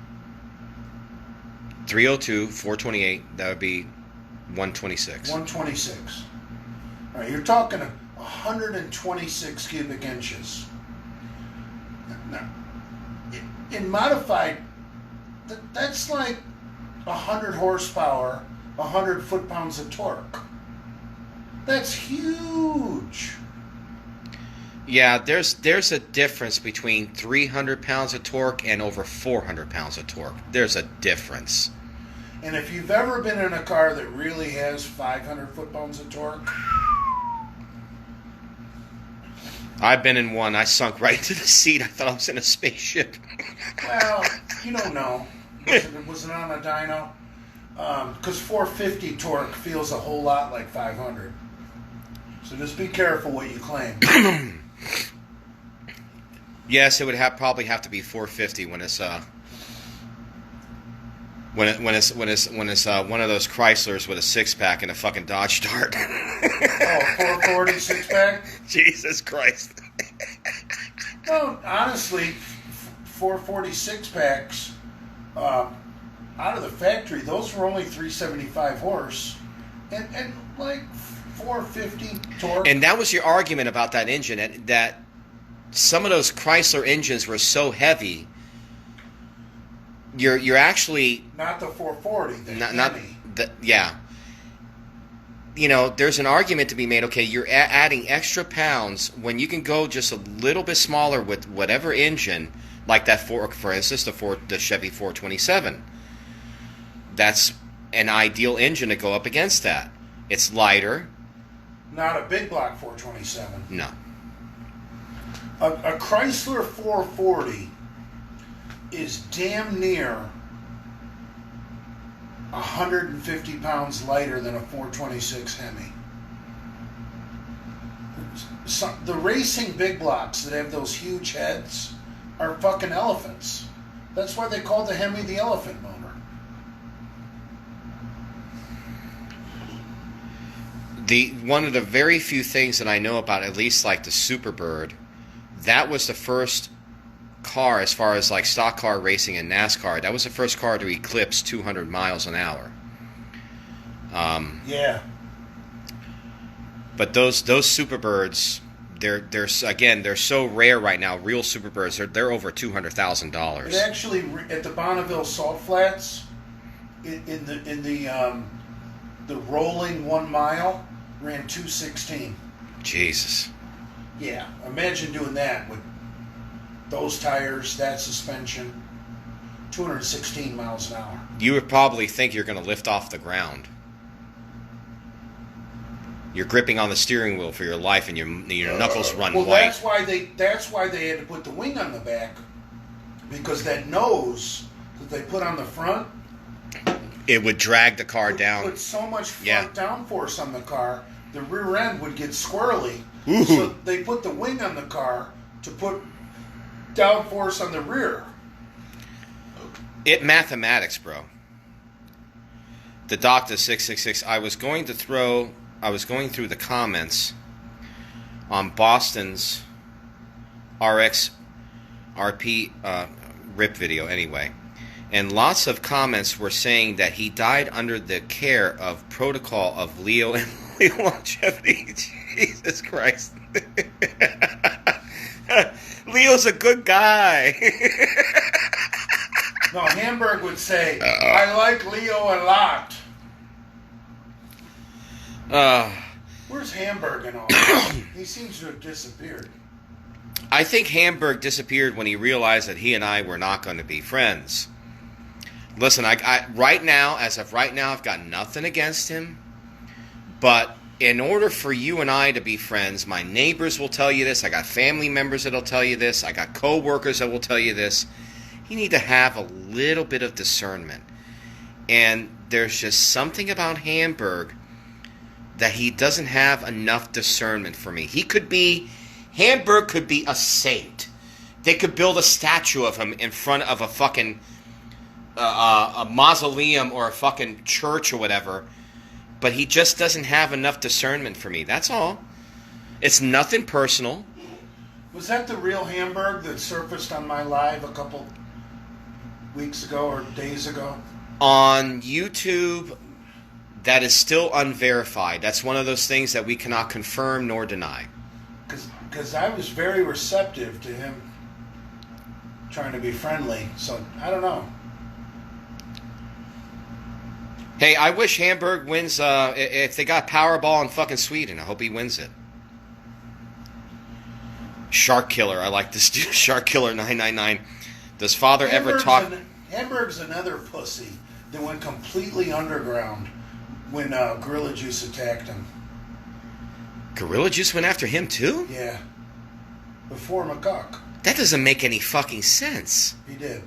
Speaker 2: 302, 428, that would be 126.
Speaker 1: 126. All right, you're talking 126 cubic inches. Now, in modified, that's like 100 horsepower 100 foot-pounds of torque. That's huge.
Speaker 2: Yeah, there's a difference between 300 pounds of torque and over 400 pounds of torque. There's a difference.
Speaker 1: And if you've ever been in a car that really has 500 foot-pounds of torque...
Speaker 2: I've been in one. I sunk right into the seat. I thought I was in a spaceship.
Speaker 1: Well, you don't know. Was it on a dyno? Because 450 torque feels a whole lot like 500. So just be careful what you claim.
Speaker 2: Yes, it would probably have to be 450 when it's when it's one of those Chryslers with a 6-pack and a fucking Dodge Dart.
Speaker 1: Oh, 440 6-pack?
Speaker 2: Jesus Christ.
Speaker 1: No, honestly, 440 6-packs out of the factory, those were only 375 horse and like 450 torque.
Speaker 2: And that was your argument about that engine, that some of those Chrysler engines were so heavy. You're actually
Speaker 1: not the 440.
Speaker 2: Yeah. You know, there's an argument to be made. Okay, you're adding extra pounds when you can go just a little bit smaller with whatever engine, like that for instance, the Chevy 427. That's an ideal engine to go up against that. It's lighter.
Speaker 1: Not a big block 427.
Speaker 2: No.
Speaker 1: A Chrysler 440 is damn near 150 pounds lighter than a 426 Hemi. The racing big blocks that have those huge heads are fucking elephants. That's why they call the Hemi the elephant motor.
Speaker 2: One of the very few things that I know about, at least like the Superbird, that was the first car, as far as like stock car racing and NASCAR, that was the first car to eclipse 200 miles an hour.
Speaker 1: Yeah.
Speaker 2: But those Superbirds, they're so rare right now. Real Superbirds, they're over $200,000.
Speaker 1: It actually, at the Bonneville Salt Flats, in the rolling 1 mile, ran 216.
Speaker 2: Jesus.
Speaker 1: Yeah, imagine doing that with those tires, that suspension, 216 miles an hour.
Speaker 2: You would probably think you're going to lift off the ground. You're gripping on the steering wheel for your life, and your knuckles run white.
Speaker 1: That's why they had to put the wing on the back, because that nose that they put on the front,
Speaker 2: it would drag the car down.
Speaker 1: Put so much front downforce on the car, the rear end would get squirrely.
Speaker 2: Ooh.
Speaker 1: So they put the wing on the car to put downforce on the rear.
Speaker 2: It mathematics, bro. The Doctor 666. I was going through the comments on Boston's RP rip video anyway. And lots of comments were saying that he died under the care of protocol of Leo and longevity. Jesus Christ. Leo's a good guy.
Speaker 1: No, Hamburg would say, I like Leo a lot. Where's Hamburg and all that? He seems to have disappeared.
Speaker 2: I think Hamburg disappeared when he realized that he and I were not going to be friends. Listen, right now, as of right now, I've got nothing against him. But in order for you and I to be friends, my neighbors will tell you this. I got family members that'll tell you this. I got co-workers that will tell you this. You need to have a little bit of discernment. And there's just something about Hamburg that he doesn't have enough discernment for me. Hamburg could be a saint. They could build a statue of him in front of a fucking a mausoleum or a fucking church or whatever, but he just doesn't have enough discernment for me. That's all. It's nothing personal.
Speaker 1: Was that the real Hamburg that surfaced on my live a couple weeks ago or days ago?
Speaker 2: On YouTube, that is still unverified. That's one of those things that we cannot confirm nor deny.
Speaker 1: Because I was very receptive to him trying to be friendly, so I don't know.
Speaker 2: Hey, I wish Hamburg wins. If they got Powerball in fucking Sweden, I hope he wins it. Shark Killer, I like this dude. Shark Killer 999. Does father ever talk?
Speaker 1: Hamburg's another pussy that went completely underground when Gorilla Juice attacked him.
Speaker 2: Gorilla Juice went after him too?
Speaker 1: Yeah. Before McGuck.
Speaker 2: That doesn't make any fucking sense.
Speaker 1: He did.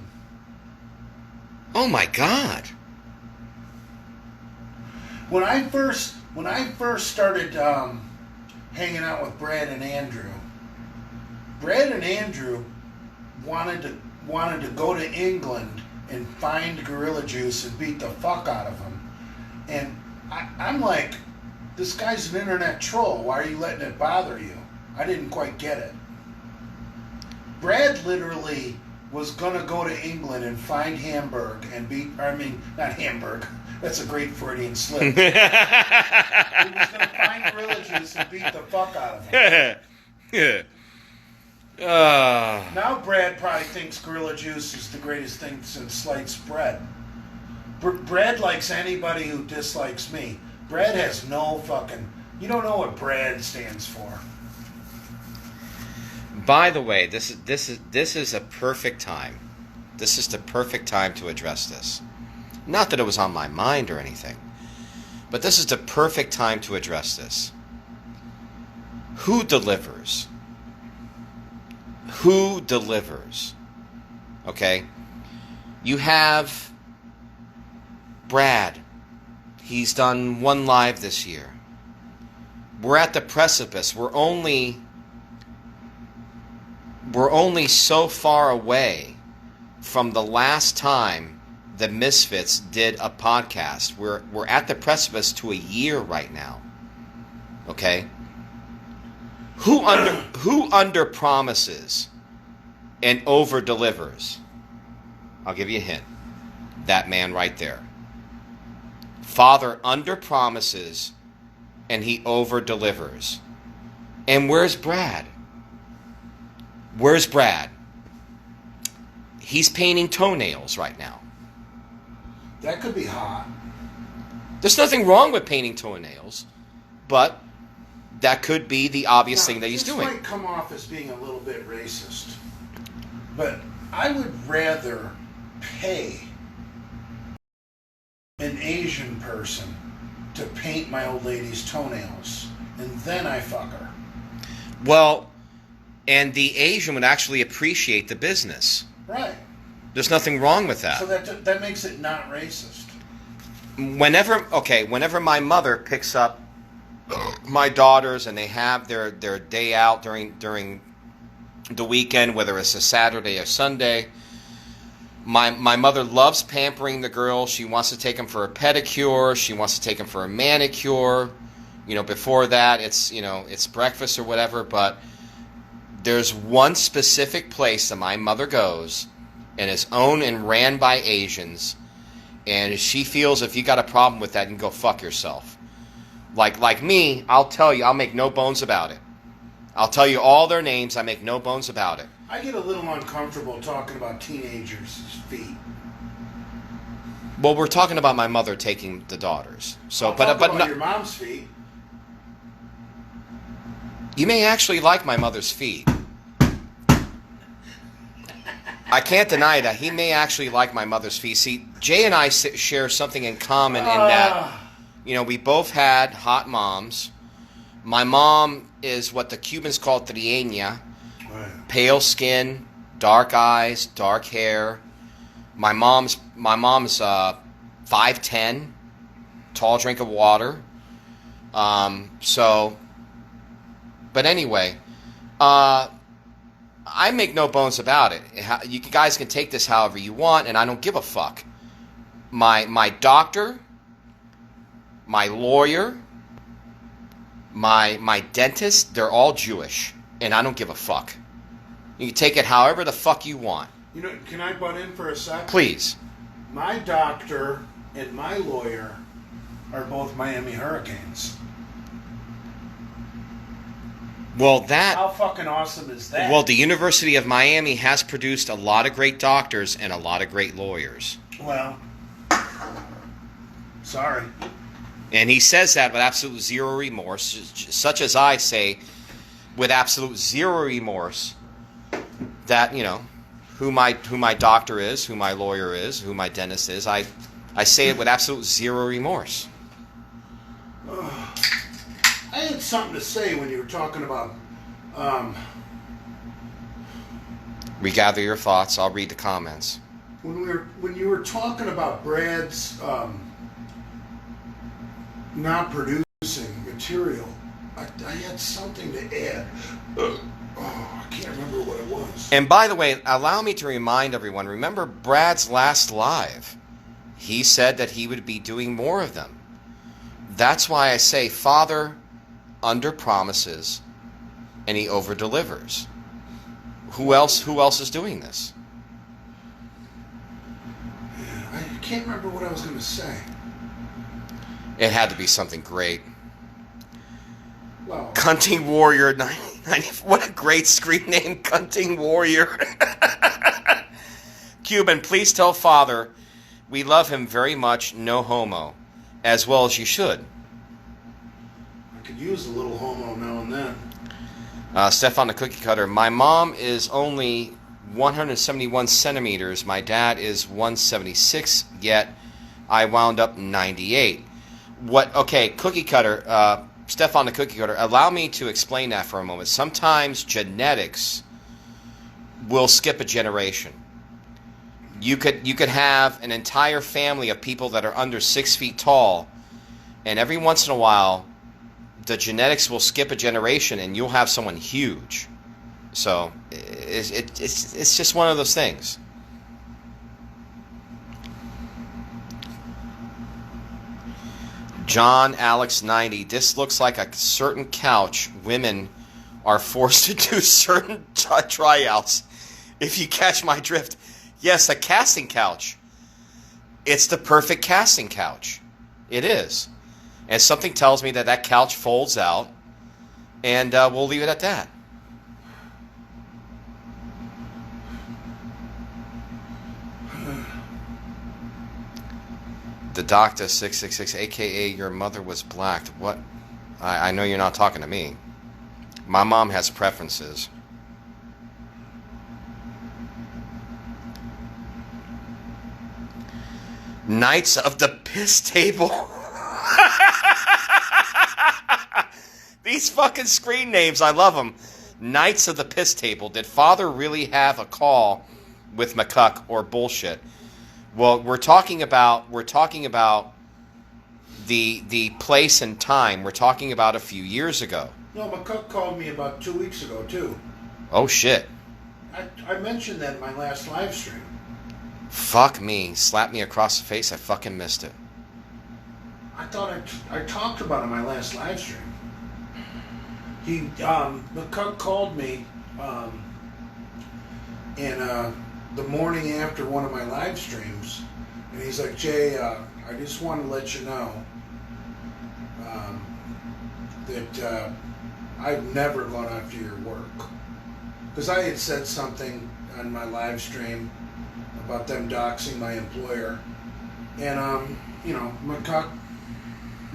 Speaker 2: Oh my god.
Speaker 1: When I first started hanging out with Brad and Andrew wanted to go to England and find Gorilla Juice and beat the fuck out of him. And I'm like, this guy's an internet troll. Why are you letting it bother you? I didn't quite get it. Brad literally was going to go to England and find Hamburg and not Hamburg. That's a great Freudian slip. He was going to find Gorilla Juice and beat the fuck out of him.
Speaker 2: Yeah.
Speaker 1: Now Brad probably thinks Gorilla Juice is the greatest thing since sliced bread. Brad likes anybody who dislikes me. Brad has no fucking... You don't know what Brad stands for.
Speaker 2: By the way, this is a perfect time. This is the perfect time to address this. Not that it was on my mind or anything, but this is the perfect time to address this. Who delivers? Who delivers? Okay? You have Brad. He's done 1 live this year. We're at the precipice. We're only so far away from the last time the Misfits did a podcast. We're at the precipice to a year right now. Okay? Who under promises and over delivers? I'll give you a hint. That man right there. Father under promises and he over delivers. And where's Brad? Where's Brad? He's painting toenails right now.
Speaker 1: That could be hot.
Speaker 2: There's nothing wrong with painting toenails, but that could be the obvious thing that he's doing.
Speaker 1: This might come off as being a little bit racist, but I would rather pay an Asian person to paint my old lady's toenails, and then I fuck her.
Speaker 2: Well, and the Asian would actually appreciate the business.
Speaker 1: Right.
Speaker 2: There's nothing wrong with that.
Speaker 1: So that makes it not racist.
Speaker 2: Whenever my mother picks up my daughters and they have their day out during the weekend, whether it's a Saturday or Sunday, my mother loves pampering the girl. She wants to take them for a pedicure. She wants to take them for a manicure. Before that, it's breakfast or whatever. But there's one specific place that my mother goes, and it's owned and ran by Asians, and she feels if you got a problem with that, you can go fuck yourself. Like me, I'll tell you, I'll make no bones about it. I'll tell you all their names, I make no bones about it.
Speaker 1: I get a little uncomfortable talking about teenagers' feet.
Speaker 2: Well, we're talking about my mother taking the daughters. So,
Speaker 1: I'll talk about your mom's feet.
Speaker 2: You may actually like my mother's feet. I can't deny that. He may actually like my mother's feet. See, Jay and I share something in common in that, we both had hot moms. My mom is what the Cubans call trieña. Pale skin, dark eyes, dark hair. My mom's 5'10", tall drink of water. But anyway, I make no bones about it. You guys can take this however you want, and I don't give a fuck. My doctor, my lawyer, my dentist, they're all Jewish, and I don't give a fuck. You can take it however the fuck you want.
Speaker 1: Can I butt in for a sec?
Speaker 2: Please.
Speaker 1: My doctor and my lawyer are both Miami Hurricanes.
Speaker 2: Well,
Speaker 1: how fucking awesome is that?
Speaker 2: Well, the University of Miami has produced a lot of great doctors and a lot of great lawyers.
Speaker 1: Well, Sorry.
Speaker 2: And he says that with absolute zero remorse, such as I say, with absolute zero remorse, that, you know, who my doctor is, who my lawyer is, who my dentist is. I say it with absolute zero remorse.
Speaker 1: I had something to say when you were talking about...
Speaker 2: Regather your thoughts. I'll read the comments.
Speaker 1: When you were talking about Brad's not producing material, I had something to add. I can't remember what it was.
Speaker 2: And by the way, allow me to remind everyone, remember Brad's last live. He said that he would be doing more of them. That's why I say Father under promises and he over delivers. Who else is doing this?
Speaker 1: I can't remember what I was going to say.
Speaker 2: It had to be something great.
Speaker 1: Well,
Speaker 2: Cunting Warrior 90. What a great screen name, Cunting Warrior. Cuban, please tell Father we love him very much, no homo, as well as you should.
Speaker 1: I could use a little homo now and then.
Speaker 2: Stefan the Cookie Cutter, my mom is only 171 centimeters. My dad is 176, yet I wound up 98. Okay, Cookie Cutter, Stefan the Cookie Cutter, allow me to explain that for a moment. Sometimes genetics will skip a generation. You could have an entire family of people that are under 6 feet tall, and every once in a while, the genetics will skip a generation, and you'll have someone huge. So it's just one of those things. John Alex 90. This looks like a certain couch women are forced to do certain tryouts. If you catch my drift. Yes, a casting couch. It's the perfect casting couch. It is. And something tells me that couch folds out. And we'll leave it at that. The Doctor 666, a.k.a. your mother was black. What? I know you're not talking to me. My mom has preferences. Knights of the Piss Table. These fucking screen names, I love them. Knights of the Piss Table. Did Father really have a call with McCuck or bullshit? Well, we're talking about the place and time. We're talking about a few years ago.
Speaker 1: No, McCuck called me about 2 weeks ago, too.
Speaker 2: Oh, shit.
Speaker 1: I mentioned that in my last live stream.
Speaker 2: Fuck me. Slap me across the face. I fucking missed it.
Speaker 1: I thought I talked about it in my last live stream. McCuck called me in the morning after one of my live streams, and he's like, Jay, I just want to let you know that I've never gone after your work. Because I had said something on my live stream about them doxing my employer. And, McCuck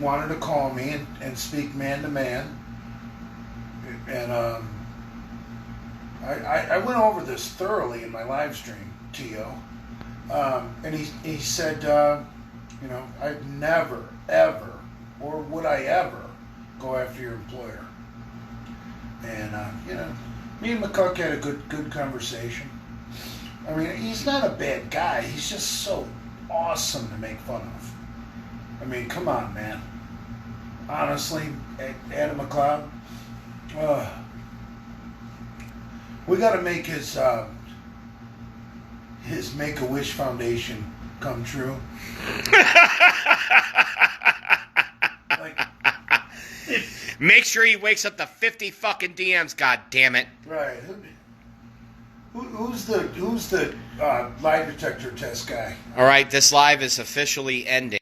Speaker 1: wanted to call me and speak man to man. And I went over this thoroughly in my live stream, T.O. And he said, I'd never, ever, or would I ever go after your employer. And, me and McCuck had a good conversation. I mean, he's not a bad guy. He's just so awesome to make fun of. I mean, come on, man. Honestly, Adam McLeod, we got to make his Make-A-Wish Foundation come true.
Speaker 2: Make sure he wakes up to 50 fucking DMs, god damn it.
Speaker 1: Right. Who's the lie detector test guy?
Speaker 2: All right, this live is officially ending.